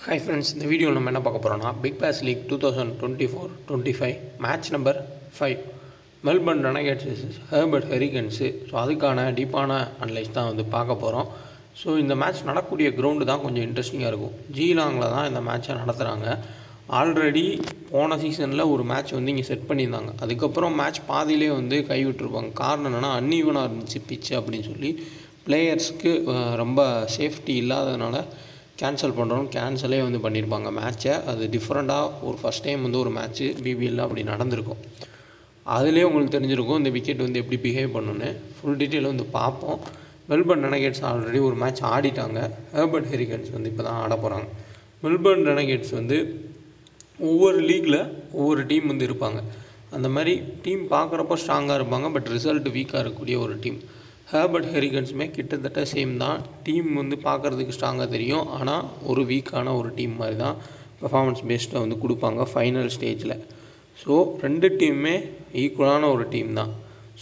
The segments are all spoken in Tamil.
Hi friends, இந்த வீடியோவில் நம்ம என்ன பார்க்க போகிறோம்னா big Bash league 2024-25 match number 5 Melbourne Renegades vs Hobart Hurricanes. So அதுக்கான டீப்பான அனலைஸ் தான் வந்து பார்க்க போகிறோம். ஸோ இந்த மேட்ச் நடக்கக்கூடிய கிரவுண்டு தான் கொஞ்சம் இன்ட்ரெஸ்டிங்காக இருக்கும். ஜீலாங்கில் தான் இந்த மேட்சை நடத்துகிறாங்க. ஆல்ரெடி போன சீசனில் ஒரு மேட்ச் வந்து இங்கே செட் பண்ணியிருந்தாங்க. அதுக்கப்புறம் மேட்ச் பாதியிலே வந்து கைவிட்டுருப்பாங்க. காரணம் என்னென்னா அன்ஈவனாக இருந்துச்சு பிச்சு அப்படின்னு சொல்லி பிளேயர்ஸ்க்கு ரொம்ப சேஃப்டி இல்லாததுனால கேன்சலே வந்து பண்ணியிருப்பாங்க மேட்சை. அது டிஃப்ரெண்ட்டாக ஒரு ஃபஸ்ட் டைம் வந்து ஒரு மேட்ச்சு பிபிஎல்ல அப்படி நடந்திருக்கும். அதுலேயே உங்களுக்கு தெரிஞ்சிருக்கும் இந்த விக்கெட் வந்து எப்படி பிஹேவ் பண்ணணுன்னு. ஃபுல் டீட்டெயிலும் வந்து பார்ப்போம். மெல்பர்ன் ரெனகேட்ஸ் ஆல்ரெடி ஒரு மேட்ச் ஆடிட்டாங்க. ஹெர்பர்ட் ஹரிகன்ஸ் வந்து இப்போ தான் ஆட போகிறாங்க. மெல்பர்ன் ரெனகேட்ஸ் வந்து ஒவ்வொரு லீக்கில் ஒவ்வொரு டீம் வந்து இருப்பாங்க. அந்த மாதிரி டீம் பார்க்குறப்போ ஸ்ட்ராங்காக இருப்பாங்க, பட் ரிசல்ட் வீக்காக இருக்கக்கூடிய ஒரு டீம். ஹெர்பர்ட் ஹரிகன்ஸுமே கிட்டத்தட்ட சேம் தான். டீம் வந்து பார்க்குறதுக்கு ஸ்ட்ராங்காக தெரியும், ஆனால் ஒரு வீக்கான ஒரு டீம் மாதிரி தான் பெர்ஃபார்மன்ஸ் பேஸ்டாக வந்து கொடுப்பாங்க ஃபைனல் ஸ்டேஜில். ஸோ ரெண்டு டீமுமே ஈக்குவலான ஒரு டீம் தான்.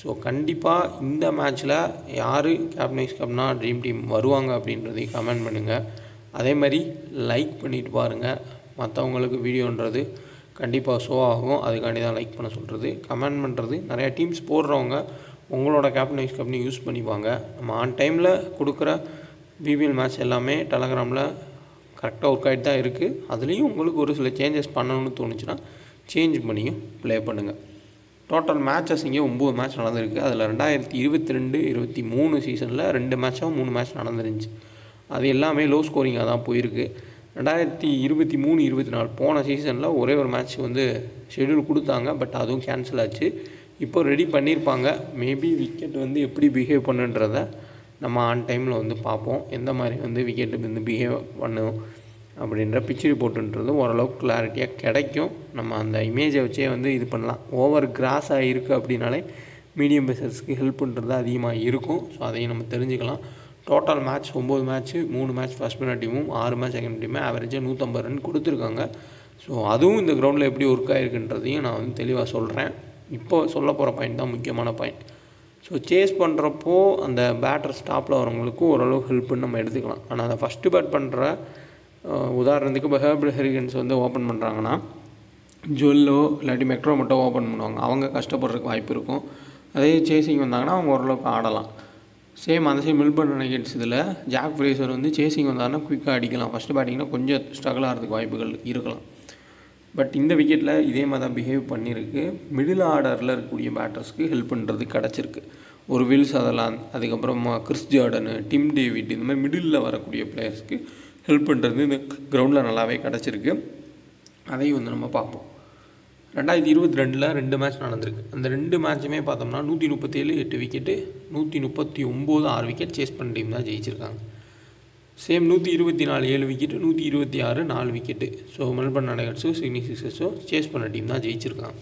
ஸோ கண்டிப்பாக இந்த மேட்ச்சில் யார் கேப்டனைஸ் கப்னா ட்ரீம் டீம் வருவாங்க அப்படின்றதையும் கமெண்ட் பண்ணுங்கள். அதே மாதிரி லைக் பண்ணிவிட்டு பாருங்கள். மற்றவங்களுக்கு வீடியோன்றது கண்டிப்பாக ஷோ ஆகும், அதுக்காண்டி தான் லைக் பண்ண சொல்கிறது. கமெண்ட் பண்ணுறது நிறையா டீம்ஸ் போடுறவங்க உங்களோட கேப்டனைஸ் கப்னி யூஸ் பண்ணிப்பாங்க. நம்ம ஆன் டைமில் கொடுக்குற பிபிஎல் மேட்ச் எல்லாமே டெலகிராமில் கரெக்டாக ஒர்க் ஆகிட்டு தான் இருக்குது. அதுலேயும் உங்களுக்கு ஒரு சில சேஞ்சஸ் பண்ணணும்னு தோணுச்சுன்னா சேஞ்ச் பண்ணியும் ப்ளே பண்ணுங்கள். டோட்டல் மேட்சஸ் இங்கே 9 மேட்ச் நடந்திருக்கு. அதில் 2022-23 சீசனில் 2 மேட்சாக 3 மேட்ச் நடந்துருந்துச்சு. அது எல்லாமே லோ ஸ்கோரிங்காக தான் போயிருக்கு. 2023-24 போன சீசனில் ஒரே ஒரு மேட்ச் வந்து ஷெடியூல் கொடுத்தாங்க, பட் அதுவும் கேன்சல் ஆச்சு. இப்போ ரெடி பண்ணியிருப்பாங்க. மேபி விக்கெட் வந்து எப்படி பிஹேவ் பண்ணுன்றதை நம்ம ஆன் டைமில் வந்து பார்ப்போம். எந்த மாதிரி வந்து விக்கெட்டு வந்து பிஹேவ் பண்ணும் அப்படின்ற பிச் ரிப்போர்ட்டுன்றது ஓரளவுக்கு கிளாரிட்டியாக கிடைக்கும். நம்ம அந்த இமேஜை வச்சே வந்து இது பண்ணலாம். ஓவர் கிராஸ் ஆகிருக்கு அப்படின்னாலே மீடியம் பேசர்ஸ்க்கு ஹெல்ப் பண்ணுறது அதிகமாக இருக்கும். ஸோ அதையும் நம்ம தெரிஞ்சுக்கலாம். Total match 9 match, 3 match first winner டீமும் 6 மேட்ச் செகண்ட் டீமும் ஆவரேஜாக 150 ரன் கொடுத்துருக்காங்க. ஸோ அதுவும் இந்த கிரவுண்டில் எப்படி ஒர்க் ஆகிருக்குன்றதையும் நான் வந்து தெளிவாக சொல்கிறேன். இப்போ சொல்ல போகிற பாயிண்ட் தான் முக்கியமான பாயிண்ட். ஸோ சேஸ் பண்ணுறப்போ அந்த பேட்டர் ஸ்டாப்பில் வரவங்களுக்கும் ஓரளவு ஹெல்ப்புன்னு நம்ம எடுத்துக்கலாம். ஆனால் அதை ஃபஸ்ட்டு பேட் பண்ணுற உதாரணத்துக்கு இப்போ ஹெர்பர்ட் ஹரிகன்ஸ் வந்து ஓப்பன் பண்ணுறாங்கன்னா ஜுவல்லோ இல்லாட்டி மெக்ரோ மட்டும் ஓப்பன் பண்ணுவாங்க. அவங்க கஷ்டப்படுறதுக்கு வாய்ப்பு இருக்கும். அதே சேசிங் வந்தாங்கன்னா அவங்க ஓரளவுக்கு ஆடலாம். சேம் அந்த சைடு மெல்பர்ன் ரெனகேட்ஸ் இதில் ஜாக் ஃப்ரேசர் வந்து சேசிங் வந்தாங்கன்னா குயிக்காக அடிக்கலாம். ஃபஸ்ட்டு பேட்டிங்னா கொஞ்சம் ஸ்ட்ரகிள் ஆகிறதுக்கு வாய்ப்புகள் இருக்கலாம். பட் இந்த விக்கெட்டில் இதே மாதிரி தான் பிஹேவ் பண்ணியிருக்கு. மிடில் ஆர்டரில் இருக்கக்கூடிய பேட்டர்ஸ்க்கு ஹெல்ப் பண்ணுறது கிடச்சிருக்கு. ஒரு வில் சதர்லாந்து, அதுக்கப்புறமா கிறிஸ் ஜார்டன், டிம் டேவிட், இந்த மாதிரி மிடில் வரக்கூடிய பிளேயர்ஸ்க்கு ஹெல்ப் பண்ணுறது இந்த கிரவுண்டில் நல்லாவே கிடச்சிருக்கு. அதையும் வந்து நம்ம பார்ப்போம். 2022 2 மேட்ச் நடந்திருக்கு. அந்த 2 மேட்சுமே பார்த்தோம்னா 137 8 விக்கெட்டு, 139 6 விக்கெட் சேஸ் பண்ண டீம் தான் ஜெயிச்சிருக்காங்க. Same 124 7 wicket, 126 4 wicket. So Melbourne ரெனகேட்ஸோ சிட்னி சிக்ஸர்ஸோ சேஸ் பண்ண டீம் தான் ஜெயிச்சிருக்காங்க.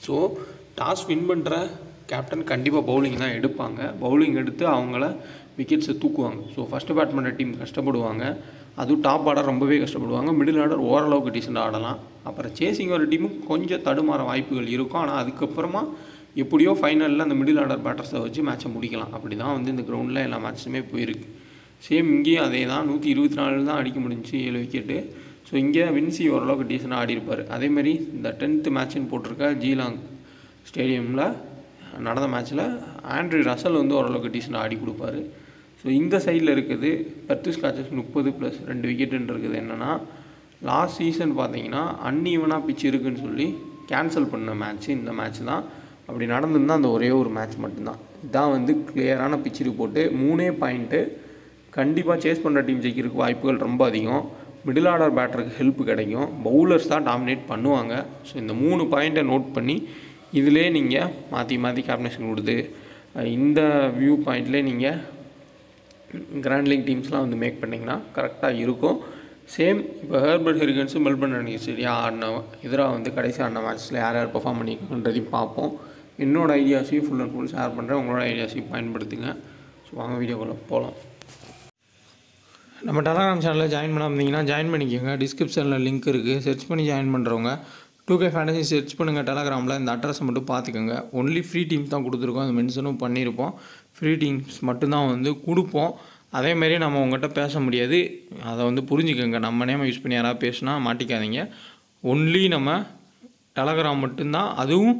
ஸோ டாஸ் வின் பண்ணுற கேப்டன் கண்டிப்பாக பவுலிங் தான் எடுப்பாங்க. பவுலிங் எடுத்து அவங்கள விக்கெட்ஸை தூக்குவாங்க. ஸோ ஃபஸ்ட்டு பேட் பண்ணுற டீம் கஷ்டப்படுவாங்க. அதுவும் டாப் ஆர்டர் ரொம்பவே கஷ்டப்படுவாங்க. மிடில் ஆர்டர் ஓரளவுக்கு டீசெண்டாக ஆடலாம். அப்புறம் சேசிங் வர டீமும் கொஞ்சம் தடுமாற வாய்ப்புகள் இருக்கும். ஆனால் அதுக்கப்புறமா எப்படியோ ஃபைனலில் அந்த மிடில் ஆர்டர் பேட்டர்ஸை வச்சு மேட்சை முடிக்கலாம். அப்படி தான் வந்து இந்த கிரவுண்டில் எல்லா மேட்ச்சுமே போயிருக்கு. சேம் இங்கேயும் அதே தான். 124 தான் அடிக்க முடிஞ்சிச்சு 7 விக்கெட்டு. ஸோ இங்கே வின்சி ஓரளவுக்கு டீசெண்டாக ஆடிருப்பார். அதேமாதிரி இந்த 10th மேட்ச்சுன்னு போட்டிருக்க ஜீலாங் ஸ்டேடியமில் நடந்த மேட்ச்சில் ஆண்ட்ரி ரசல் வந்து ஓரளவுக்கு டீசெண்டாக ஆடி கொடுப்பாரு. ஸோ இந்த சைடில் இருக்குது பெர்த் ஸ்காட்சஸ் 30 + 2 விக்கெட்டுன்னு இருக்குது. என்னென்னா லாஸ்ட் சீசன் பார்த்தீங்கன்னா அன்ஈவனாக பிச் இருக்குதுன்னு சொல்லி கேன்சல் பண்ண மேட்ச்சு இந்த மேட்ச் தான். அப்படி நடந்திருந்தால் அந்த ஒரே ஒரு மேட்ச் மட்டும்தான். இதான் வந்து கிளியரான பிச் ரிப்போர்ட்டு. 3 பாயிண்ட்டு கண்டிப்பாக சேஸ் பண்ணுற டீம் ஜெயிக்கிறதுக்கு வாய்ப்புகள் ரொம்ப அதிகம். மிடில் ஆர்டர் பேட்டருக்கு ஹெல்ப் கிடைக்கும். பவுலர்ஸ் தான் டாமினேட் பண்ணுவாங்க. ஸோ இந்த 3 பாயிண்ட்டை நோட் பண்ணி இதிலே நீங்கள் மாற்றி கேப்டனேஷன் கொடுத்து இந்த வியூ பாயிண்ட்லேயே நீங்கள் கிராண்ட் லீக் டீம்ஸ்லாம் வந்து மேக் பண்ணிங்கன்னா கரெக்டாக இருக்கும். சேம் இப்போ ஹெர்பர்ட் ஹரிகன்ஸும் மெல்பர்ன் ரெனகேட்ஸ் எதிராக வந்து கடைசி ஆடின மேட்ச்சில் யார் யார் பெர்ஃபார்ம் பண்ணிக்கன்றதையும் பார்ப்போம். என்னோடய ஐடியாஸையும் ஃபுல் அண்ட் ஃபுல் ஷேர் பண்ணுறேன். உங்களோட ஐடியாஸையும் பயன்படுத்துங்க. ஸோ வாங்க வீடியோக்குள்ளே போகலாம். நம்ம டெலகிராம் சேனலில் ஜாயின் பண்ணாமல் இருந்தீங்கன்னா ஜாயின் பண்ணிக்கோங்க. டிஸ்கிரிப்ஷனில் லிங்க் இருக்குது. சர்ச் பண்ணி ஜாயின் பண்ணுறவங்க 2K ஃபேண்டசி சர்ச் பண்ணுங்கள் டெலகிராமில். இந்த அட்ரஸை மட்டும் பார்த்துக்கோங்க. ஒன்லி ஃப்ரீ டீம்ஸ் தான் கொடுத்துருக்கோம். அது மென்ஷனும் பண்ணியிருப்போம். ஃப்ரீ டீம்ஸ் மட்டும்தான் வந்து கொடுப்போம். அதேமாரி நம்ம உங்கள்கிட்ட பேச முடியாது. அதை வந்து புரிஞ்சுக்கோங்க. நம்ம நேம் யூஸ் பண்ணி யாராவது பேசுனா மாட்டிக்காதீங்க. ஒன்லி நம்ம டெலகிராம் மட்டும்தான். அதுவும்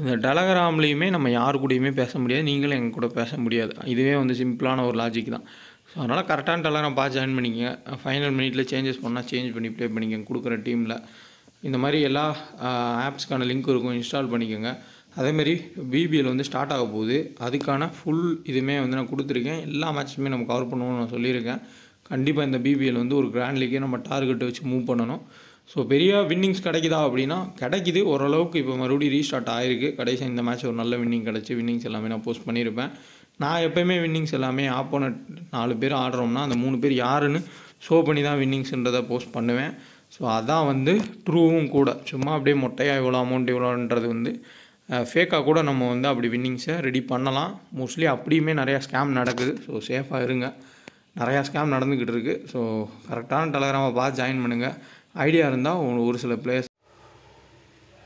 இந்த டெலகிராம்லேயுமே நம்ம யார் கூடயுமே பேச முடியாது. நீங்களும் எங்கள் கூட பேச முடியாது. இதுவே வந்து சிம்பிளான ஒரு லாஜிக் தான். ஸோ அதனால் கரெக்டான டெலகிராம் பார்த்து ஜாயின் பண்ணிக்கங்க. ஃபைனல் மினிட்டில் சேஞ்சஸ் பண்ணால் சேஞ்ச் பண்ணி ப்ளே பண்ணிக்கங்க கொடுக்குற டீமில். இந்த மாதிரி எல்லா ஆப்ஸ்க்கான லிங்க் இருக்கும், இன்ஸ்டால் பண்ணிக்கோங்க. அதேமாரி பிபிஎல் வந்து ஸ்டார்ட் ஆக போகுது. அதுக்கான ஃபுல் இதுவுமே வந்து நான் கொடுத்துருக்கேன். எல்லா மேட்சுமே நம்ம கவர் பண்ணுவோம்னு நான் சொல்லியிருக்கேன். கண்டிப்பாக இந்த பிபிஎல் வந்து ஒரு கிராண்ட் லீக்கே நம்ம டார்கெட்டை வச்சு மூவ் பண்ணணும். ஸோ பெரிய வின்னிங்ஸ் கிடைக்குதா அப்படின்னா கிடைக்குது ஓரளவுக்கு. இப்போ மறுபடியும் ரீஸ்டார்ட் ஆகிருக்கு. கடைசியாக இந்த மேட்ச் ஒரு நல்ல வின்னிங் கிடச்சி வின்னிங்ஸ் எல்லாமே நான் போஸ்ட் பண்ணியிருப்பேன். நான் எப்போயுமே வின்னிங்ஸ் எல்லாமே ஆப்போனட் 4 பேர் ஆடுறோம்னா அந்த 3 பேர் யாருன்னு ஷோ பண்ணி தான் வின்னிங்ஸ்ன்றதை போஸ்ட் பண்ணுவேன். ஸோ அதான் வந்து ட்ரூவும் கூட. சும்மா அப்படியே மொட்டையாக இவ்வளோ அமௌண்ட் இவ்வளோன்றது வந்து ஃபேக்காக கூட நம்ம வந்து அப்படி வின்னிங்ஸை ரெடி பண்ணலாம். மோஸ்ட்லி அப்படியுமே நிறையா ஸ்கேம் நடக்குது. ஸோ சேஃபாக இருங்க. நிறையா ஸ்கேம் நடந்துக்கிட்டு இருக்குது. ஸோ கரெக்டான டெலகிராமை பார்த்து ஜாயின் பண்ணுங்கள். ஐடியா இருந்தால் ஒரு சில பிளேயர்ஸ்.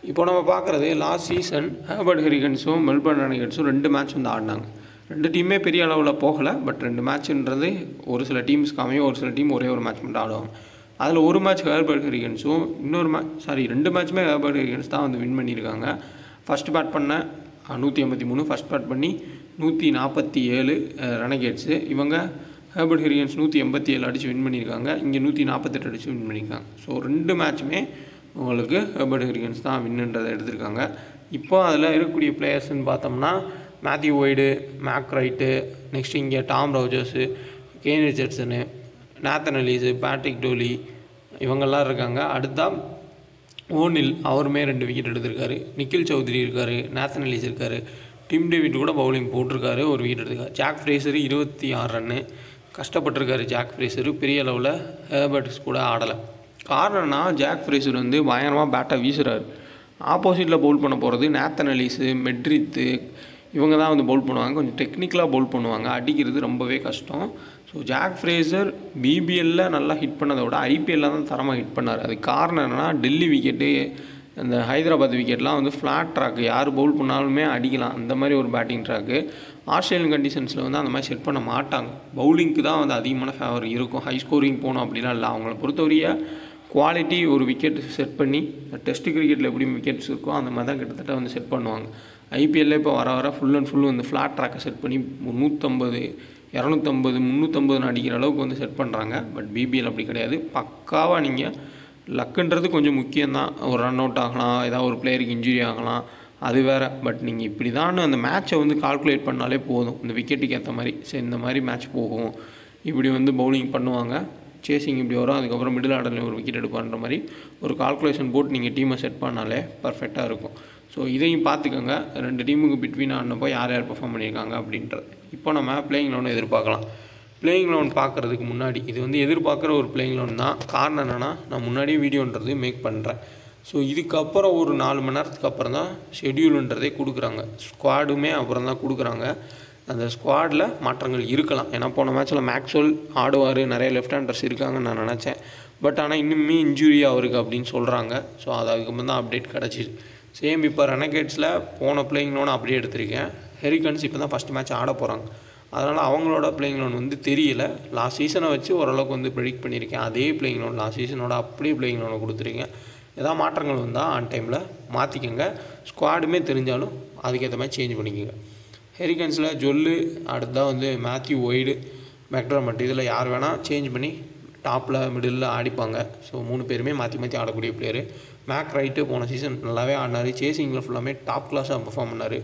இப்போ நம்ம பார்க்குறது லாஸ்ட் சீசன் ஹெர்பர்ட் ஹரிகன்ஸும் மெல்பர்ன் ரெனகேட்ஸும் 2 மேட்ச் வந்து ஆடினாங்க. 2 டீமே பெரிய அளவில் போகலை. பட் 2 மேட்ச்ன்றது ஒரு சில டீம்ஸ்க்கு அமையும். ஒரு சில டீம் ஒரே ஒரு மேட்ச் மட்டும் ஆடுவாங்க. அதில் ஒரு மேட்ச் ஹெர்பர்ட் ஹரிகன்ஸும் இன்னொரு 2 மேட்ச்சுமே ஹெர்பர்ட் ஹரிகன்ஸ் தான் வந்து வின் பண்ணியிருக்காங்க. ஃபஸ்ட்டு பேட் பண்ண 183, ஃபஸ்ட் பேட் பண்ணி 147 ரெனகேட்ஸு. இவங்க ஹெர்பர்ட் ஹரிகன்ஸ் 187 அடித்து வின் பண்ணியிருக்காங்க. இங்கே 148 அடித்து வின் பண்ணியிருக்காங்க. ஸோ 2 மேட்ச்சுமே உங்களுக்கு ஹெர்பர்ட் ஹரிகன்ஸ் தான் வின்னுன்றதை எடுத்திருக்காங்க. இப்போ அதில் இருக்கக்கூடிய பிளேயர்ஸ்ன்னு பார்த்தோம்னா Matthew Wade, Mac Wright, next இங்கே Tom Rogers, Kane Richardson, Nathan Ellis, Patrick Dooley இவங்கெல்லாம் இருக்காங்க. அடுத்தா ஓனில் அவருமே 2 விக்கெட் எடுத்திருக்காரு. நிக்கில் சௌத்ரி இருக்கார், நாத்தன் எலிஸ் இருக்கார், டிம் டேவிட் கூட பவுலிங் போட்டிருக்காரு, ஒரு விக்கெட் எடுத்திருக்காரு. ஜாக் ஃப்ரேசரு 26 ரன்னு கஷ்டப்பட்டிருக்காரு. ஜாக் ஃப்ரேசரு பெரிய அளவில் ஹெர்பர்ட்ஸ் கூட ஆடலை. காரணம்னா ஜாக் ஃப்ரேசர் வந்து பயங்கரமாக பேட்டை வீசுகிறாரு. ஆப்போசிட்டில் பவுல் பண்ண போகிறது நாத்தன் எலிஸு, மெட்ரித்து இவங்க தான் வந்து பவுல் பண்ணுவாங்க. கொஞ்சம் டெக்னிக்கலாக பவுல் பண்ணுவாங்க. அடிக்கிறது ரொம்பவே கஷ்டம். ஸோ ஜாக் ஃப்ரேசர் பிபிஎல்லில் நல்லா ஹிட் பண்ணதை விட ஐபிஎல்லில் தான் தரமாக ஹிட் பண்ணார். அது காரணம் என்னென்னா டெல்லி விக்கெட்டு, அந்த ஹைதராபாத் விக்கெட்லாம் வந்து ஃப்ளாட் ட்ராக்கு, யார் பவுல் பண்ணாலுமே அடிக்கலாம். அந்த மாதிரி ஒரு பேட்டிங் ட்ராக்கு. ஆஸ்திரேலியன் கண்டிஷன்ஸில் வந்து அந்த மாதிரி செட் பண்ண மாட்டாங்க. பவுலிங்க்கு தான் வந்து அதிகமான ஃபேவர் இருக்கும். ஹை ஸ்கோரிங் போகணும் அப்படிலாம் இல்லை. அவங்கள பொறுத்தவரைய குவாலிட்டி ஒரு விக்கெட் செட் பண்ணி, டெஸ்ட் கிரிக்கெட்டில் எப்படி விக்கெட்ஸ் இருக்கோ அந்த மாதிரி தான் கிட்டத்தட்ட வந்து செட் பண்ணுவாங்க. ஐபிஎல்லில் இப்போ வர ஃபுல் அண்ட் ஃபுல் வந்து ஃப்ளாட் ட்ராக்கை செட் பண்ணி 150, 250, 350 அடிக்கிற அளவுக்கு வந்து செட் பண்ணுறாங்க. பட் பிபிஎல் அப்படி கிடையாது. பக்காவாக நீங்கள் லக்குன்றது கொஞ்சம் முக்கியம்தான். ஒரு ரன் அவுட் ஆகலாம், ஏதாவது ஒரு பிளேயருக்கு இன்ஜுரி ஆகலாம், அது வேறு. பட் நீங்கள் இப்படி தான் அந்த மேட்சை வந்து கால்குலேட் பண்ணாலே போதும். இந்த விக்கெட்டுக்கு ஏற்ற மாதிரி சரி இந்த மாதிரி மேட்ச் போகும், இப்படி வந்து பவுலிங் பண்ணுவாங்க, சேசிங் இப்படி வரும், அதுக்கப்புறம் மிடில் ஆர்டரில் ஒரு விக்கெட் எடுப்பான்ற மாதிரி ஒரு கால்குலேஷன் போட்டு நீங்கள் டீமை செட் பண்ணாலே பர்ஃபெக்டாக இருக்கும். ஸோ இதையும் பார்த்துக்கோங்க. 2 டீமுக்கு பிட்வீன் ஆடினப்போ யார் யார் பெர்ஃபார்ம் பண்ணியிருக்காங்க அப்படின்றது. இப்போ நம்ம பிளேயிங் லோன் எதிர்பார்க்கலாம். பிளேயிங் லோன் பார்க்குறதுக்கு முன்னாடி இது வந்து எதிர்பார்க்குற ஒரு பிளேயிங் லோன் தான். காரணம் என்னென்னா நான் முன்னாடியே வீடியோன்றது மேக் பண்ணுறேன். ஸோ இதுக்கப்புறம் ஒரு 4 மணி நேரத்துக்கு அப்புறம் தான் ஷெட்யூலுன்றதே கொடுக்குறாங்க. ஸ்குவாடுமே அப்புறம் தான் கொடுக்குறாங்க. அந்த ஸ்குவாடில் மாற்றங்கள் இருக்கலாம். ஏன்னா போன மேட்ச்சில் மேக்ஸ்வெல் ஆடுவார், நிறைய லெஃப்ட் ஹேண்டர்ஸ் இருக்காங்கன்னு நான் நினச்சேன். பட் ஆனால் இன்னுமே இன்ஜுரி அவருக்கு அப்படின்னு சொல்கிறாங்க. ஸோ அது அதுக்கப்புறம் தான் அப்டேட் கிடச்சிது. சேம் இப்போ ரெனகேட்ஸில் போன பிளேயிங் லோன் அப்படியே எடுத்திருக்கேன். ஹெரிகன்ஸ் இப்போ தான் ஃபஸ்ட் மேட்ச் ஆட போகிறாங்க. அதனால் அவங்களோட பிளேயிங் லோன் வந்து தெரியல. லாஸ்ட் சீசனை வச்சு ஓரளவுக்கு வந்து ப்ரெடிக்ட் பண்ணியிருக்கேன். அதே பிளேயிங் லோன் லாஸ்ட் சீசனோட அப்படியே பிளேயிங் லோனை கொடுத்துருக்கேன். ஏதாவது மாற்றங்கள் வந்தால் ஆன் டைமில் மாற்றிக்கோங்க. ஸ்குவாடுமே தெரிஞ்சாலும் அதுக்கேற்ற மாதிரி சேஞ்ச் பண்ணிக்கோங்க. ஹெரிகன்ஸில் ஜொல்லு, அடுத்ததாக வந்து மேத்யூ ஒய்டு, மெக்டர்மட் இதில் யார் வேணால் சேஞ்ச் பண்ணி டாப்பில் மிடில் ஆடிப்பாங்க. ஸோ 3 பேருமே மாற்றி மாற்றி ஆடக்கூடிய பிளேயரு. மேக் ரைட்டு போன சீசன் நல்லாவே ஆடினார். சேசிங்கில் ஃபுல்லாமே டாப் கிளாஸாக பெர்ஃபார்ம் பண்ணார்.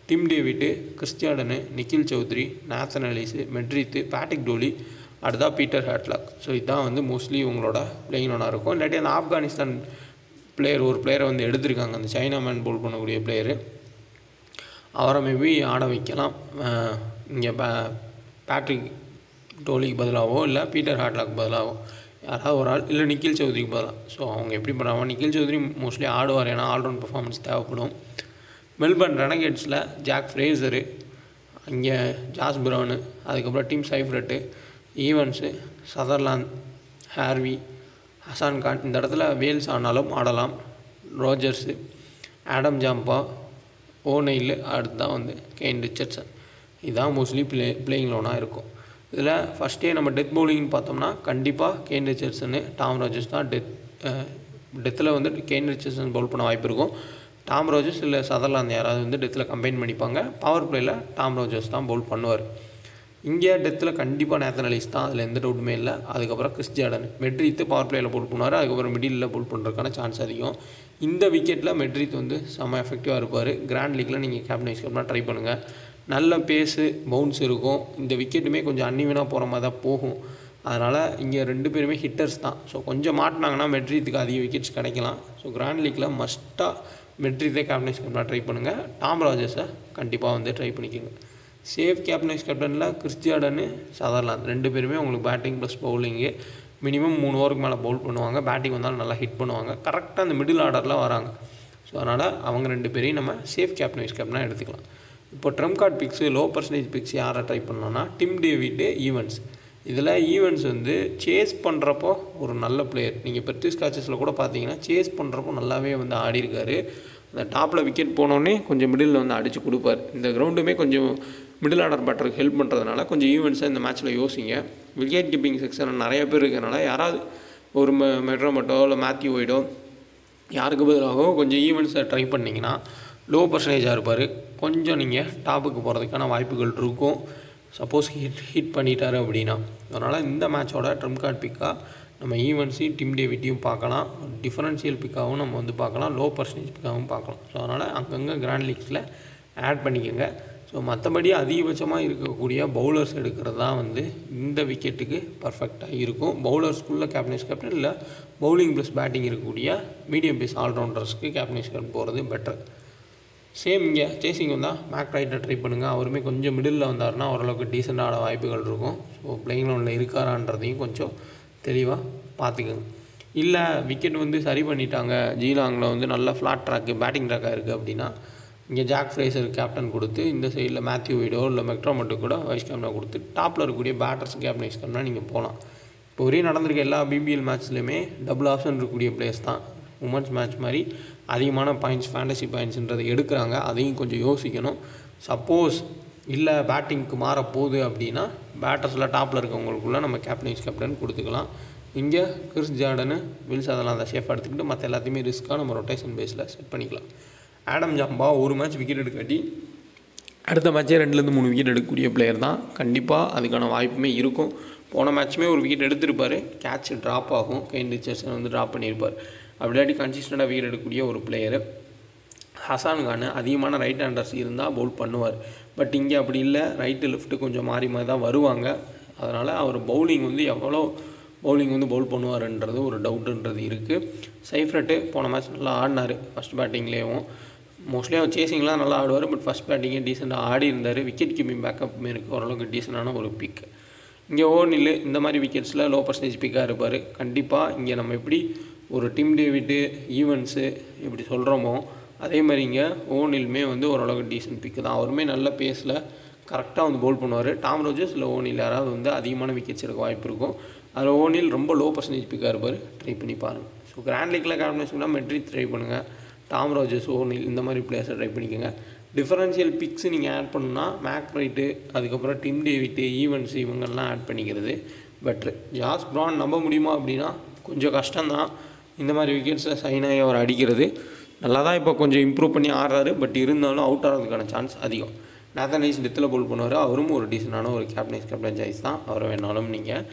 டிம் டேவிட்டு, கிறிஸ்டியாடனு, Nikhil Chaudhary, Nathan Ellis, Meredith, Patrick Dooley, அடுத்தா பீட்டர் ஹேட்லாக். ஸோ இதுதான் வந்து மோஸ்ட்லி உங்களோட பிளேயிங் லோனாக இருக்கும். இல்லாட்டி அந்த ஆப்கானிஸ்தான் ஒரு பிளேயரை வந்து எடுத்திருக்காங்க. அந்த சைனா மேன் போல் பண்ணக்கூடிய பிளேயரு, அவரை மேபி ஆட வைக்கலாம். இங்கே பேட்ரிக் டோலிக்கு பதிலாகவோ இல்லை பீட்டர் ஹேட்லாக் பதிலாகவோ யாராவது ஒரு ஆள், இல்லை நிக்கில் சௌத்ரிக்கு பதிலாக. ஸோ அவங்க எப்படி பண்ணுறாங்க, நிக்கில் சௌத்ரி மோஸ்ட்லி ஆடுவார். ஏன்னா ஆல்ரவுண்ட் பர்ஃபார்மன்ஸ் தேவைப்படும். மெல்பர்ன் ரெனகேட்ஸில் ஜாக் ஃப்ரேசரு, இங்கே ஜாஸ் பிரவுனு, அதுக்கப்புறம் டீம் சைஃப்ரட்டு, ஈவன்ஸு, சதர்லாந்து, ஹார்வி, ஹசான் கான். இந்த இடத்துல வேல்ஸ் ஆனாலும் ஆடலாம். ரோஜர்ஸு, ஆடம் ஜாம்பா, ஓநெயில், அடுத்து தான் வந்து கேன் ரிச்சர்ட்சன். இதுதான் மோஸ்ட்லி பிளேயிங் லோனாக இருக்கும். இதில் ஃபஸ்ட்டே நம்ம டெத் பவுலிங்னு பார்த்தோம்னா கண்டிப்பாக கேன் ரிச்சர்ட்சனு டாம் ராஜர்ஸ் தான் டெத்தில் வந்து கேன் ரிச்சர்ட்சன் பவுல் பண்ண வாய்ப்பு இருக்கும். டாம் ராஜர்ஸ் இல்லை சதர்லாந்து யாராவது வந்து டெத்தில் கம்பைன் பண்ணிப்பாங்க. பவர் பிளேயில் டாம் ராஜர்ஸ் தான் பவுல் பண்ணுவார். இங்கே டெத்தில் கண்டிப்பாக நேத்தன் எலிஸ் தான், அதில் எந்த டவுட்டுமே இல்லை. அதுக்கப்புறம் கிறிஸ் ஜார்டன். மெட்ரித் பவர் பிளேயில் பவுல் பண்ணுவார். அதுக்கப்புறம் மிடில் பவுல் பண்ணுறதுக்கான சான்ஸ் அதிகம். இந்த விக்கெட்டில் மெட்ரித் வந்து செம்ம எஃபெக்டிவாக இருப்பார். கிராண்ட் லீக்கில் நீங்கள் கேப்டன் வைஸ் கேப்டனாக ட்ரை பண்ணுங்கள். நல்ல பேஸு பவுன்ஸ் இருக்கும். இந்த விக்கெட்டுமே கொஞ்சம் அன்னிவனாக போகிற மாதிரி தான் போகும். அதனால் இங்கே 2 பேருமே ஹிட்டர்ஸ் தான். ஸோ கொஞ்சம் மாட்டினாங்கன்னா மெட்ரித்துக்கு அதிக விக்கெட்ஸ் கிடைக்கலாம். ஸோ கிராண்ட் லீக்கில் மஸ்ட்டாக மெட்ரித்தே கேப்டன் வைஸ் கேப்டனாக ட்ரை பண்ணுங்கள். டாம் ராஜர்ஸை கண்டிப்பாக வந்து ட்ரை பண்ணிக்கோங்க. சேஃப் கேப்டன் வைஸ் கேப்டனில் கிறிஸ் ஜார்டன், சதர்லாந்து 2 பேருமே உங்களுக்கு பேட்டிங் ப்ளஸ் பவுலிங்கு மினிமம் 3 ஓவருக்கு மேலே பவுல் பண்ணுவாங்க. பேட்டிங் வந்தாலும் நல்லா ஹிட் பண்ணுவாங்க. கரெக்டாக அந்த மிடில் ஆர்டரில் வராங்க. ஸோ அதனால் அவங்க 2 பேரையும் நம்ம சேஃப் கேப்டன் வைஸ் கேப்டனாக எடுத்துக்கலாம். இப்போ trump card picks low percentage picks யாரை ட்ரை பண்ணோன்னா டிம் டேவிட், ஈவன்ஸ். இதில் ஈவன்ஸ் வந்து சேஸ் பண்ணுறப்போ ஒரு நல்ல பிளேயர். நீங்கள் பெர்த்திஸ் காச்சஸில் கூட பார்த்தீங்கன்னா சேஸ் பண்ணுறப்போ நல்லாவே வந்து ஆடி இருக்காரு. அந்த டாப்பில் விக்கெட் போனோடனே கொஞ்சம் மிடில் வந்து அடித்து கொடுப்பார். இந்த கிரவுண்டுமே கொஞ்சம் மிடில் ஆர்டர் பேட்டருக்கு ஹெல்ப் பண்ணுறதுனால கொஞ்சம் ஈவெண்ட்ஸாக இந்த மேட்ச்சில் யோசிங்க. விக்கெட் கீப்பிங் செக்ஷன் நிறைய பேர் இருக்கிறனால யாராவது ஒரு மெட்ரோமட்டோ இல்லை மேத்யூ ஒய்டோ யாருக்கு பதிலாகவோ கொஞ்சம் ஈவெண்ட்ஸை ட்ரை பண்ணிங்கன்னா லோ பர்சன்டேஜாக இருப்பார். கொஞ்சம் நீங்கள் டாப்புக்கு போகிறதுக்கான வாய்ப்புகள் இருக்கும். சப்போஸ் ஹிட் பண்ணிட்டாரு அப்படின்னா. அதனால் இந்த மேட்சோட ட்ரம்ப் கார்டு பிக்காக நம்ம ஈவெண்ட்ஸையும் டிம் டேவிட்டையும் பார்க்கலாம். டிஃபரன்ஷியல் பிக்காகவும் நம்ம வந்து பார்க்கலாம். லோ பர்சன்டேஜ் பிக்காகவும் பார்க்கலாம். ஸோ அதனால் அங்கங்கே கிராண்ட் லீக்ஸில் ஆட் பண்ணிக்கோங்க. ஸோ மற்றபடி அதிகபட்சமாக இருக்கக்கூடிய பவுலர்ஸ் எடுக்கிறது தான் வந்து இந்த விக்கெட்டுக்கு பர்ஃபெக்டாக இருக்கும். பவுலர்ஸ்குள்ளே கேப்டன் கேப்டன் இல்லை பவுலிங் ப்ளஸ் பேட்டிங் இருக்கக்கூடிய மீடியம் பேஸ் ஆல்ரவுண்டர்ஸ்க்கு கேப்டன் கேப்டன் போகிறது பெட்டர். சேம் இங்கே சேசிங் வந்தால் மேக் ரைட்டை ட்ரை பண்ணுங்கள். அவருமே கொஞ்சம் மிடில் வந்தார்னா ஓரளவுக்கு டீசெண்டான வாய்ப்புகள் இருக்கும். ஸோ பிளேயிங் லெவனில் இருக்காரான்றதையும் கொஞ்சம் தெளிவாக பார்த்துக்கோங்க. இல்லை விக்கெட் வந்து சரி பண்ணிட்டாங்க, ஜீலாங்கில் வந்து நல்ல ஃப்ளாட் ட்ராக்கு பேட்டிங் ட்ராக்காக இருக்குது அப்படின்னா இங்கே ஜாக் ஃப்ரேசர் கேப்டன் கொடுத்து இந்த சைடில் மேத்யூ வீடோ இல்லை மெக்ட்ரோமட்டோ கூட வைஸ் கேப்டனாக கொடுத்து டாப்பில் இருக்கக்கூடிய பேட்டர்ஸ் கேப்டன் வைஸ் கேப்டனாக நீங்கள் போகலாம். இப்போ வரையும் நடந்திருக்க எல்லா பிபிஎல் மேட்ச்லையுமே டபுள் ஆப்ஷன் இருக்கக்கூடிய பிளேயர்ஸ் தான் உமன்ஸ் மேட்ச் மாதிரி அதிகமான பாயிண்ட்ஸ் ஃபேண்டசி பாயிண்ட்ஸுன்றதை எடுக்கிறாங்க. அதையும் கொஞ்சம் யோசிக்கணும். சப்போஸ் இல்லை பேட்டிங்க்கு மாறப்போகுது அப்படின்னா பேட்டர்ஸில் டாப்பில் இருக்கவங்களுக்குள்ளே நம்ம கேப்டன் வைஸ் கேப்டன் கொடுத்துக்கலாம். இங்கே கிறிஸ் ஜார்டனு வில்ஸ் அதெல்லாம் அதை சேஃபாக எடுத்துக்கிட்டு மற்ற எல்லாத்தையுமே ரிஸ்க்காக நம்ம ரொட்டேஷன் பேஸில் செட் பண்ணிக்கலாம். ஆடம் ஜாம்பா ஒரு மேட்ச் விக்கெட் எடுக்காட்டி அடுத்த மேட்ச்சே 2-3 விக்கெட் எடுக்கக்கூடிய பிளேயர் தான். கண்டிப்பாக அதுக்கான வாய்ப்புமே இருக்கும். போன மேட்ச்சுமே ஒரு விக்கெட் எடுத்திருப்பார். கேட்ச் ட்ராப் ஆகும். கெயின் ரிச்சர்ட்சன் வந்து ட்ராப் பண்ணியிருப்பார். அப்படியாட்டி கன்சிஸ்டண்ட்டாக விக்கெட் எடுக்கக்கூடிய ஒரு பிளேயர். ஹசான் கான் அதிகமான ரைட் ஹேண்டர்ஸ் இருந்தால் பவுல் பண்ணுவார். பட் இங்கே அப்படி இல்லை. ரைட்டு லெஃப்ட்டு கொஞ்சம் மாறி மாதிரி தான் வருவாங்க. அதனால் அவர் பவுலிங் வந்து எவ்வளோ பவுலிங் வந்து பவுல் பண்ணுவார்ன்றது ஒரு டவுட்டுன்றது இருக்குது. சைஃப்ரட்டு போன மேட்ச் நல்லா ஆடினார். ஃபஸ்ட் பேட்டிங்லேயும் மோஸ்ட்லி அவர் சேசிங்லாம் நல்லா ஆடுவார். பட் ஃபஸ்ட் பேட்டிங்கே டீசெண்டாக ஆடி இருந்தார். விக்கெட் கீப்பிங் பேக்கப்புமே இருக்குது. ஓரளவுக்கு டீசெண்டான ஒரு பிக். இங்கே ஓனில் இந்த மாதிரி விக்கெட்ஸில் லோ பர்சன்டேஜ் பிக்காக இருப்பார். கண்டிப்பாக இங்கே நம்ம எப்படி ஒரு டிம் டேவிட்டு ஈவன்ஸு இப்படி சொல்கிறோமோ அதே மாதிரி இங்கே ஓனிலுமே வந்து ஓரளவுக்கு டீசென்ட் பிக்கு தான். அவருமே நல்ல பேஸில் கரெக்டாக வந்து பவுல் பண்ணுவார். டாம் ரோஜர்ஸ் இல்லை ஓனில் யாராவது வந்து அதிகமான விக்கெட்ஸ் எடுக்க வாய்ப்பு இருக்கும். அதில் ஓனில் ரொம்ப லோ பர்சன்டேஜ் பிக்காக இருப்பார். ட்ரை பண்ணி பாருங்கள். ஸோ கிராண்ட் லீக்கில் கேப்டன்ஷிப்னா மெட்ரித் ட்ரை பண்ணுங்கள். டாம் ரோஜர்ஸ், ஓனில் இந்த மாதிரி பிளேயர்ஸை ட்ரை பண்ணிக்கோங்க. டிஃபரன்ஷியல் பிக்ஸு நீங்கள் ஆட் பண்ணணுன்னா மேக் ரைட்டு, அதுக்கப்புறம் டிம் டேவிட்டு, ஈவன்ஸ் இவங்கெல்லாம் ஆட் பண்ணிக்கிறது பெட்ரு. ஜாஸ் பிரான் நம்ப முடியுமா அப்படின்னா கொஞ்சம் கஷ்டம்தான். இந்த மாதிரி விக்கெட்ஸில் சைனாகி அவர் அடிக்கிறது நல்லா தான் இப்போ கொஞ்சம் இம்ப்ரூவ் பண்ணி ஆடுறாரு. பட் இருந்தாலும் அவுட் ஆகிறதுக்கான சான்ஸ் அதிகம். நேத்தன் எலிஸ் டெத்தில் பவுல் பண்ணுவார். அவரும் ஒரு டீசெண்டான ஒரு கேப்டன் சாய்ஸ் தான். அவரை வேணாலும் நீங்கள்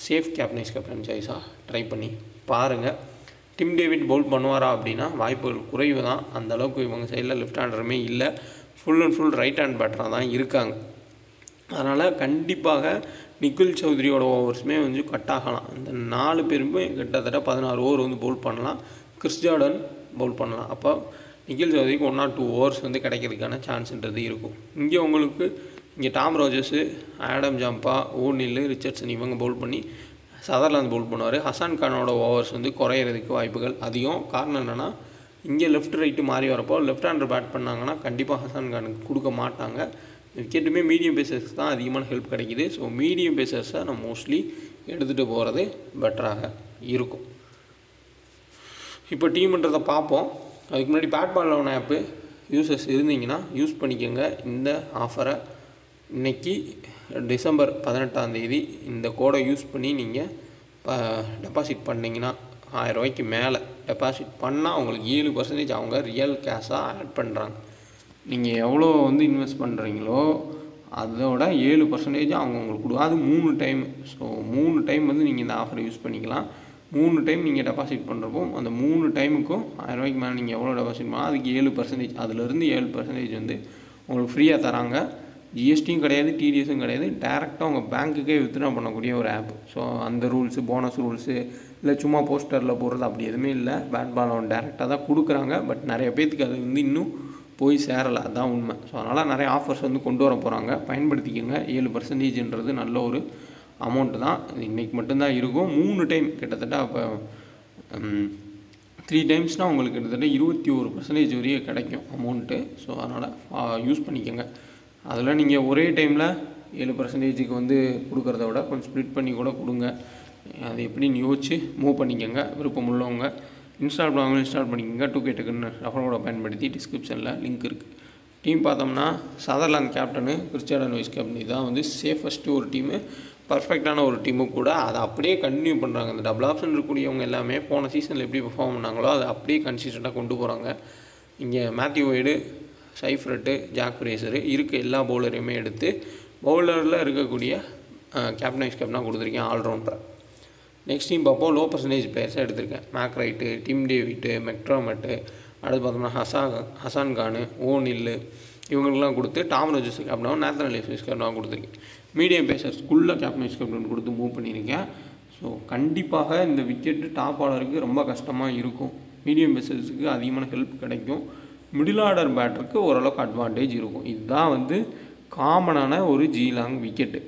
சேஃப் கேப்டன் சாய்ஸாக ட்ரை பண்ணி பாருங்கள். டிம் டேவிட் பவுல் பண்ணுவாரா அப்படின்னா வாய்ப்புகள் குறைவு தான். அந்தளவுக்கு இவங்க சைடில் லெஃப்ட் ஹேண்டருமே இல்லை. Full and full right hand பேட்டராக தான் இருக்காங்க. அதனால் கண்டிப்பாக நிக்கில் சௌத்ரியோட ஓவர்ஸுமே வந்து கட் ஆகலாம். இந்த 4 பேருமே கிட்டத்தட்ட 16 ஓவர் வந்து பவுல் பண்ணலாம். கிறிஸ் ஜார்டன் பவுல் பண்ணலாம். அப்போ நிக்கில் சௌத்ரிக்கு 1 or 2 ஓவர்ஸ் வந்து கிடைக்கிறதுக்கான சான்ஸ்ன்றது இருக்கும். இங்கே உங்களுக்கு இங்கே டாம் ரோஜர்ஸு, ஆடம் ஜாம்பா, ஓனில், ரிச்சர்ட்சன் இவங்க பவுல் பண்ணி சதர்லாந்து பவுல் பண்ணுவார். ஹசான் கானோட ஓவர்ஸ் வந்து குறையிறதுக்கு வாய்ப்புகள் அதிகம். காரணம் என்னென்னா இங்கே லெஃப்ட் ரைட்டு மாறி வரப்போ லெஃப்ட் ஹேண்டர் பேட் பண்ணாங்கன்னா கண்டிப்பாக ஹசான் கானுக்கு கொடுக்க மாட்டாங்க. விக்கெட்டுமே மீடியம் பேசர்ஸ் தான் அதிகமான ஹெல்ப் கிடைக்கிது. ஸோ மீடியம் பேசர்ஸை நம்ம மோஸ்ட்லி எடுத்துகிட்டு போகிறது பெட்டராக இருக்கும். இப்போ டீம்ன்றதை பார்ப்போம். அதுக்கு முன்னாடி பேட் பால் 11 ஆப்பு யூசர்ஸ் இருந்தீங்கன்னா யூஸ் பண்ணிக்கோங்க. இந்த ஆஃபரை இன்றைக்கி டிசம்பர் 18 இந்த கோடை யூஸ் பண்ணி நீங்கள் டெபாசிட் பண்ணிங்கன்னா 1000 ரூபாய்க்கு மேலே டெபாசிட் பண்ணால் உங்களுக்கு 7% அவங்க ரியல் கேஷாக ஆட் பண்ணுறாங்க. நீங்கள் எவ்வளோ வந்து இன்வெஸ்ட் பண்ணுறீங்களோ அதோட 7% அவங்க உங்களுக்கு கொடுக்கும். அது 3 டைம். ஸோ 3 டைம் வந்து நீங்கள் இந்த ஆஃபரை யூஸ் பண்ணிக்கலாம். 3 டைம் நீங்கள் டெபாசிட் பண்ணுறப்போ அந்த 3 டைமுக்கும் 1000 ரூபாய்க்கு மேலே நீங்கள் எவ்வளோ டெபாசிட் பண்ணால் அதுக்கு 7%, அதிலிருந்து 7% வந்து உங்களுக்கு ஃப்ரீயாக தராங்க. ஜிஎஸ்டியும் கிடையாது, டிடிஎஸும் கிடையாது. டேரெக்டாக உங்கள் பேங்க்குக்கே வித்ட்ரா பண்ணக்கூடிய ஒரு ஆப். ஸோ அந்த ரூல்ஸு, போனஸ் ரூல்ஸு இல்லை சும்மா போஸ்டரில் போடுறது அப்படி எதுவுமே இல்லை. பேட் பால் அவன் டேரெக்டாக தான் கொடுக்குறாங்க. பட் நிறைய பேர்த்துக்கு அது வந்து இன்னும் போய் சேரலை, அதுதான் உண்மை. ஸோ அதனால் நிறைய ஆஃபர்ஸ் வந்து கொண்டு வர போகிறாங்க, பயன்படுத்திக்கோங்க. 7%ன்றது நல்ல ஒரு அமௌண்ட்டு தான். இன்றைக்கி மட்டும்தான் இருக்கும். 3 டைம் கிட்டத்தட்ட. அப்போ 3 டைம்ஸ்னால் உங்களுக்கு கிட்டத்தட்ட 21% வரையும் கிடைக்கும் அமௌண்ட்டு. ஸோ அதனால் யூஸ் பண்ணிக்கோங்க. அதில் நீங்கள் ஒரே டைமில் 7%க்கு வந்து கொடுக்குறத விட கொஞ்சம் ஸ்ப்ளிட் பண்ணி கூட கொடுங்க. அது எப்படின்னு யோசிச்சு மூவ் பண்ணிக்கோங்க. விருப்பம் உள்ளவங்க இன்ஸ்டால் பண்ணுவாங்க, இன்ஸ்டால் பண்ணிக்கோங்க. 2K டக்குன்னு ரெஃபர் கோடை பயன்படுத்தி டிஸ்கிரிப்ஷனில் லிங்க் இருக்குது. டீம் பார்த்தோம்னா சதர்லாந்து கேப்டனு கிறிஸ்டியானோ வைஸ் கேப்டன் தான் வந்து சேஃபஸ்ட்டு ஒரு டீமு, பர்ஃபெக்டான ஒரு டீமும் கூட. அதை அப்படியே கண்டினியூ பண்ணுறாங்க. இந்த டபுள் ஆப்ஷன் இருக்கக்கூடியவங்க எல்லாமே போன சீசனில் எப்படி பெர்ஃபார்ம் பண்ணாங்களோ அதை அப்படியே கன்சிஸ்டண்ட்டாக கொண்டு போகிறாங்க. இங்கே மேத்யூ வைடு, சைஃப்ரட்டு, ஜாக் ஃப்ரேசரு இருக்க எல்லா பவுலரையுமே எடுத்து பவுலரில் இருக்கக்கூடிய கேப்டன் வைஸ் கேப்டனாக கொடுத்துருக்கேன், ஆல்ரவுண்டரை. நெக்ஸ்ட் டீம் பார்ப்போம். லோ பர்சன்டேஜ் பிளேயர்ஸாக எடுத்திருக்கேன். மேக்ரைட்டு, டிம் டேவிட்டு, மெக்ட்ராமெட்டு, அடுத்து பார்த்தோம்னா ஹசான் கானு, ஓனில்லு இவங்களுக்குலாம் கொடுத்து டாம் ரோஜர்ஸ் கேப்டனாகவும் நேத்தன் எலியட் வைஸ் கேப்டனாகவும் கொடுத்துருக்கேன். மீடியம் பேசர்ஸ்குள்ளே கேப்டன் வைஸ் கேப்டன் கொடுத்து மூவ் பண்ணியிருக்கேன். ஸோ கண்டிப்பாக இந்த விக்கெட்டு டாப் ஆர்டருக்கு ரொம்ப கஷ்டமாக இருக்கும். மீடியம் பேசர்ஸுக்கு அதிகமான ஹெல்ப் கிடைக்கும். மிடில் ஆர்டர் பேட்டருக்கு ஓரளவுக்கு அட்வான்டேஜ் இருக்கும். இதுதான் வந்து காமனான ஒரு ஜீலாங் விக்கெட்டு.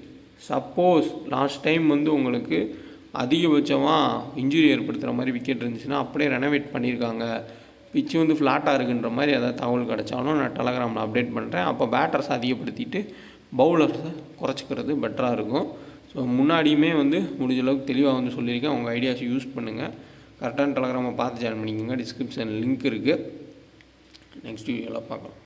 சப்போஸ் லாஸ்ட் டைம் வந்து உங்களுக்கு அதிகபட்சமாக இன்ஜுரி ஏற்படுத்துகிற மாதிரி விக்கெட் இருந்துச்சுன்னா அப்படியே ரெனோவேட் பண்ணியிருக்காங்க, பிச்சு வந்து ஃப்ளாட்டாக இருக்குன்ற மாதிரி ஏதாவது தகவல் கிடைச்சாலும் நான் டெலகிராமில் அப்டேட் பண்ணுறேன். அப்போ பேட்டர்ஸை அதிகப்படுத்திட்டு பவுலர்ஸை குறைச்சிக்கிறது பெட்டராக இருக்கும். ஸோ முன்னாடியுமே வந்து முடிஞ்ச அளவுக்கு தெளிவாக வந்து சொல்லியிருக்கேன். உங்கள் ஐடியாஸ் யூஸ் பண்ணுங்கள். கரெக்டான டெலகிராமை பார்த்து ஜாயின் பண்ணிக்கோங்க. டிஸ்கிரிப்ஷன் லிங்க் இருக்குது. நெக்ஸ்ட் வீடியோவில் பார்க்கலாம்.